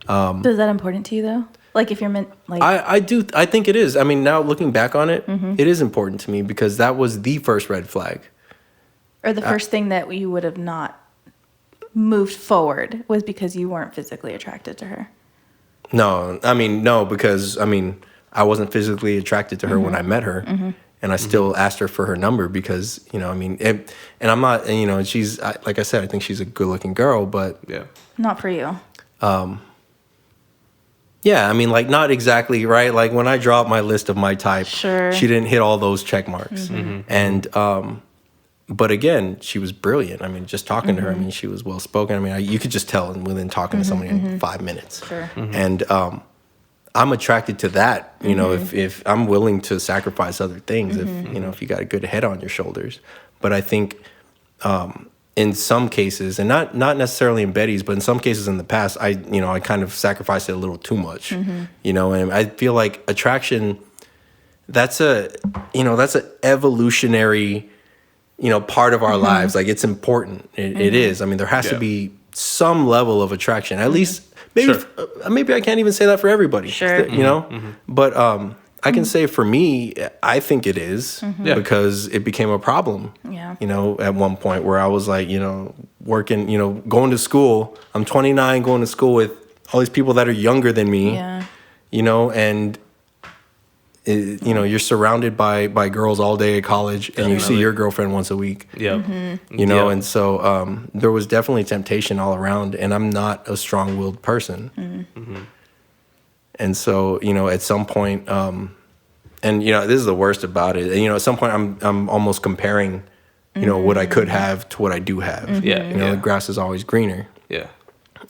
So is that important to you though? If you're meant I do. I think it is. Now looking back on it, it is important to me because that was the first red flag. Or the first thing that you would have not moved forward was because you weren't physically attracted to her. No, because I wasn't physically attracted to her when I met her, and I still asked her for her number because and I'm not, she's like I said, I think she's a good-looking girl, but Not for you. yeah, like not exactly right. Like when I dropped my list of my type, Sure. she didn't hit all those check marks, and but again, she was brilliant. Just talking to her, she was well spoken. You could just tell within talking to somebody in 5 minutes. Sure. And I'm attracted to that. If I'm willing to sacrifice other things, if you got a good head on your shoulders. But I think in some cases, and not necessarily in Betty's, but in some cases in the past, I kind of sacrificed it a little too much. And I feel like attraction, that's an evolutionary part of our lives. Like it's important. It is. There has to be some level of attraction. At least maybe I can't even say that for everybody. Sure. But I can say for me, I think it is because it became a problem. Yeah. At one point where I was like, working, going to school. I'm 29, going to school with all these people that are younger than me. Yeah. And you're surrounded by girls all day at college, and you see your girlfriend once a week. Yeah. And so there was definitely temptation all around, and I'm not a strong-willed person. And so, at some point, and this is the worst about it. At some point, I'm almost comparing, what I could have to what I do have. The grass is always greener. Yeah.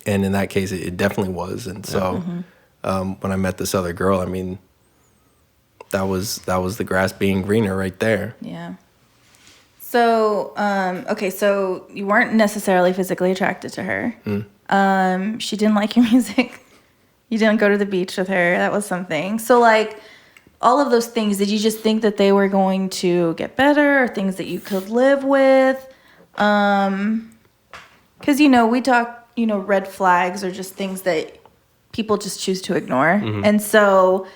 And in that case, it definitely was. And so, when I met this other girl, that was the grass being greener right there. Yeah. So, okay, so you weren't necessarily physically attracted to her. She didn't like your music. You didn't go to the beach with her. That was something. So, like, all of those things, did you just think that they were going to get better or things that you could live with? Because, we talk, red flags are just things that people just choose to ignore. And so...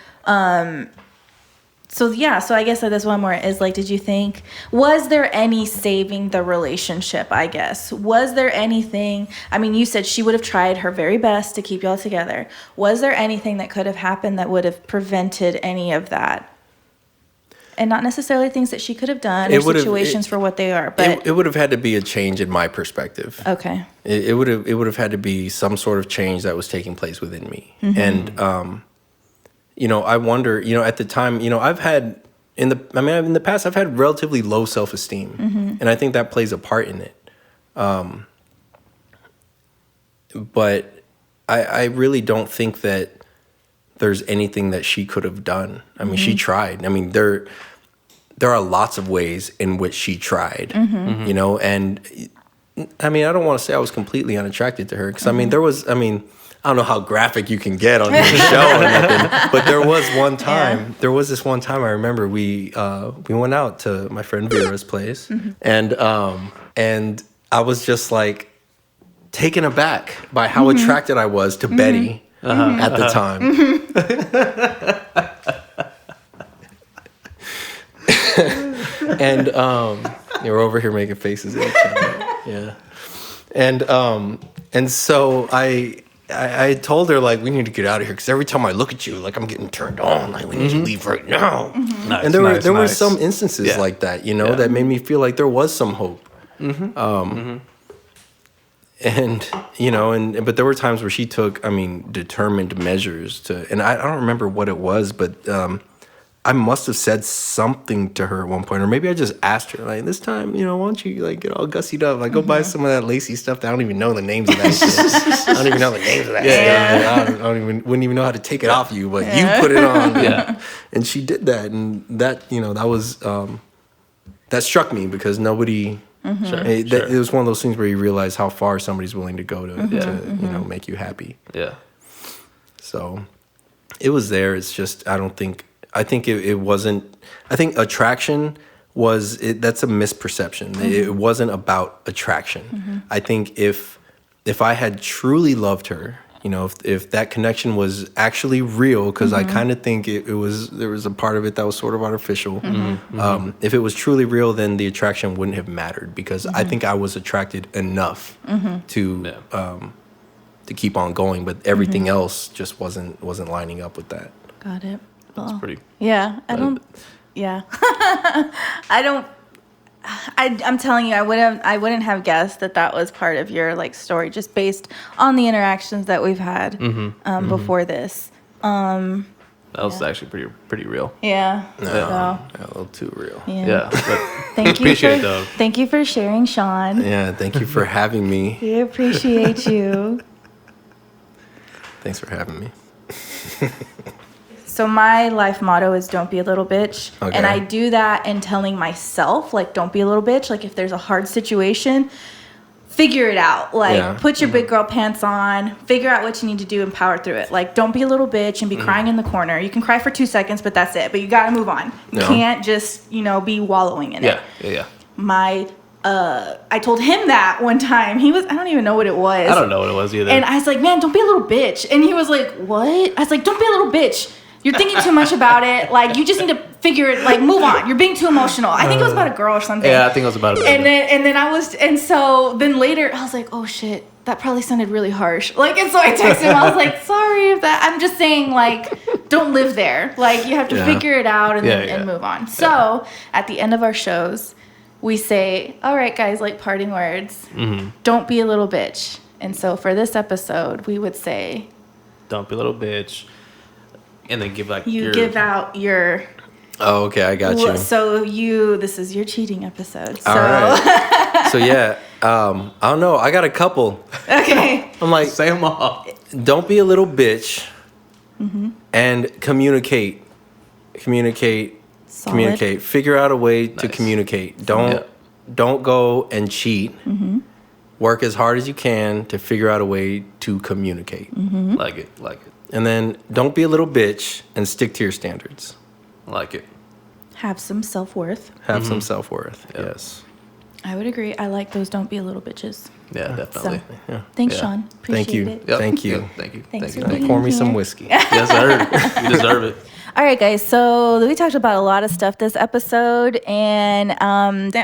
So I guess this one more is like, did you think, was there any saving the relationship, I guess? Was there anything, you said she would have tried her very best to keep y'all together. Was there anything that could have happened that would have prevented any of that? And not necessarily things that she could have done or situations for what they are, but... It would have had to be a change in my perspective. Okay. It would have had to be some sort of change that was taking place within me. And... I wonder, at the time, I've had in the past, I've had relatively low self-esteem, and I think that plays a part in it. But I really don't think that there's anything that she could have done. She tried. There are lots of ways in which she tried, and I don't want to say I was completely unattracted to her because there was, I don't know how graphic you can get on your show or nothing, but there was one time. Yeah. There was this one time I remember we went out to my friend Vera's place, and I was just like taken aback by how attracted I was to Betty at the time. And you're over here making faces at each other. Yeah, and so I told her, like, we need to get out of here because every time I look at you, like, I'm getting turned on. Like, we need to leave right now. Nice, and there were some instances like that, that made me feel like there was some hope. And, but there were times where she took, determined measures to, and I don't remember what it was, but I must have said something to her at one point, or maybe I just asked her, like, this time, why don't you, like, get all gussied up, like, go buy some of that lacy stuff that I don't even know the names of that shit. I don't even know the names of that stuff. Wouldn't even know how to take it off you, but you put it on. And she did that, and that, that was, that struck me because nobody, it was one of those things where you realize how far somebody's willing to go to make you happy. Yeah. So it was there. It's just, I think it wasn't. I think attraction was. That's a misperception. It wasn't about attraction. I think if I had truly loved her, if that connection was actually real, because I kind of think there was a part of it that was sort of artificial. If it was truly real, then the attraction wouldn't have mattered, because I think I was attracted enough to keep on going, but everything else just wasn't lining up with that. Got it. That's pretty. Yeah, I don't. Yeah, I don't. I'm telling you, I wouldn't have guessed that was part of your like story, just based on the interactions that we've had before this. That was actually pretty real. Yeah. A little too real. Yeah. But Thank you. appreciate it though. Thank you for sharing, Sean. Yeah. Thank you for having me. We appreciate you. Thanks for having me. So my life motto is don't be a little bitch. Okay. And I do that in telling myself, like, don't be a little bitch. Like, if there's a hard situation, figure it out. Like, put your big girl pants on, figure out what you need to do and power through it. Like, don't be a little bitch and be crying in the corner. You can cry for 2 seconds, but that's it. But you got to move on. You can't just, be wallowing in it. Yeah. I told him that one time. I don't even know what it was. I don't know what it was either. And I was like, man, don't be a little bitch. And he was like, what? I was like, don't be a little bitch. You're thinking too much about it. Like, you just need to figure it, like, move on. You're being too emotional. I think it was about a girl or something. Yeah, I think it was about a baby. Then later I was like, oh shit, that probably sounded really harsh. Like, and so I texted him. I was like, sorry if that, I'm just saying, like, don't live there. Like, you have to figure it out and move on. So at the end of our shows, we say, all right, guys, like, parting words. Don't be a little bitch. And so for this episode, we would say, don't be a little bitch. And then give like give out your. Oh, okay, I got you. So this is your cheating episode. So. All right. So yeah, I don't know. I got a couple. Okay. I'm like, say them all. Don't be a little bitch, and communicate. Solid. Communicate. Figure out a way to communicate. Don't go and cheat. Work as hard as you can to figure out a way to communicate. Like it. And then don't be a little bitch and stick to your standards. Like it. Have some self-worth. Have some self-worth. Yep. Yes. I would agree. I like those don't be a little bitches. Yeah, definitely. So, thanks, Yeah. Sean. Appreciate Thank you. it. Yep. Thank you. Yep. Thank you. Thanks Thank for you. being Pour me here. some whiskey. Yes, sir. You deserve it. All right, guys. So we talked about a lot of stuff this episode, and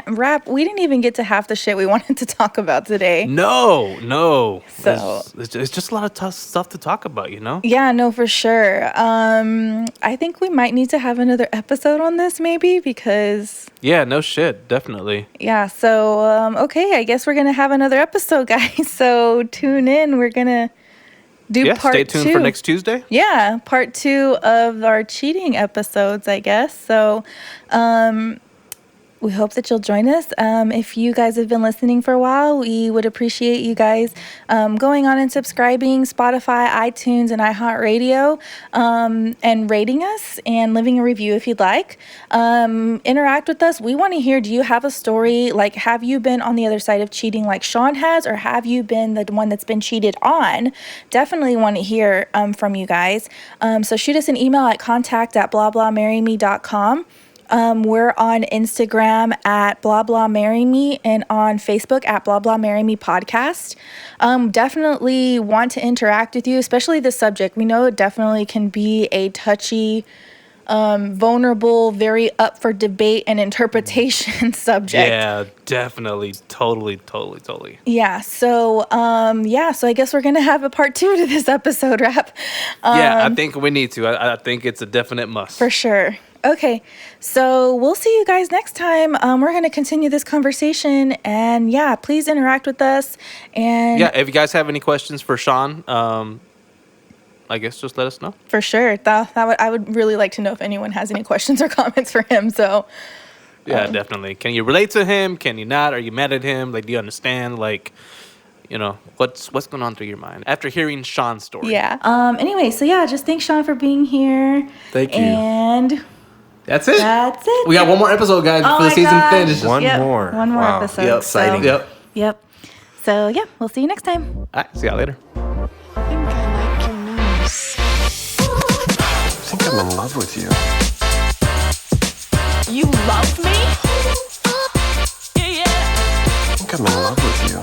rap. We didn't even get to half the shit we wanted to talk about today. No. So- It's just a lot of tough stuff to talk about, Yeah, no, for sure. I think we might need to have another episode on this, maybe, because Yeah, no shit. Definitely. yeah. So okay, I guess we're gonna have another episode, guys. So tune in. We're gonna do part 2. Stay tuned for next Tuesday. Yeah, part 2 of our cheating episodes, I guess. So, we hope that you'll join us. If you guys have been listening for a while, we would appreciate you guys going on and subscribing Spotify, iTunes, and iHeartRadio, and rating us and leaving a review if you'd like. Interact with us. We want to hear, do you have a story? Like, have you been on the other side of cheating like Sean has, or have you been the one that's been cheated on? Definitely want to hear from you guys. So shoot us an email at contact@blahblahmarryme.com. We're on Instagram at @blahblahmarryme and on Facebook at @blahblahmarryme podcast. Definitely want to interact with you, especially the subject. We know it definitely can be a touchy, vulnerable, very up for debate and interpretation subject. Yeah, definitely. Totally. Yeah. So I guess we're gonna have a part 2 to this episode, Rap. Yeah, I think we need to. I think it's a definite must. For sure. Okay, so we'll see you guys next time. We're going to continue this conversation, and yeah, please interact with us. And yeah, if you guys have any questions for Sean, I guess just let us know. for sure, I would really like to know if anyone has any questions or comments for him. So Yeah, definitely. Can you relate to him? Can you not? Are you mad at him? Like, do you understand? Like, what's going on through your mind after hearing Sean's story? yeah. Anyway, so yeah, just thanks, Sean, for being here. Thank you. And That's it. that's it. We got one more episode, guys, Oh before the my season gosh. finishes. One Yep, more. one more Wow. episode. Yep. Exciting. Yep. Yep. So yeah, we'll see you next time. All right. See y'all later. I think I'm in love with you. You love me? Yeah. I think I'm in love with you.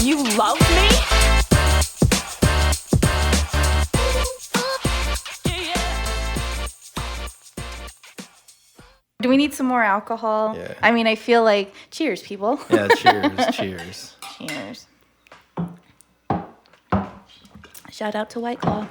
You love me? Do we need some more alcohol? Yeah. I mean, I feel like cheers, people. Yeah, cheers, cheers. Cheers. Shout out to White Claw.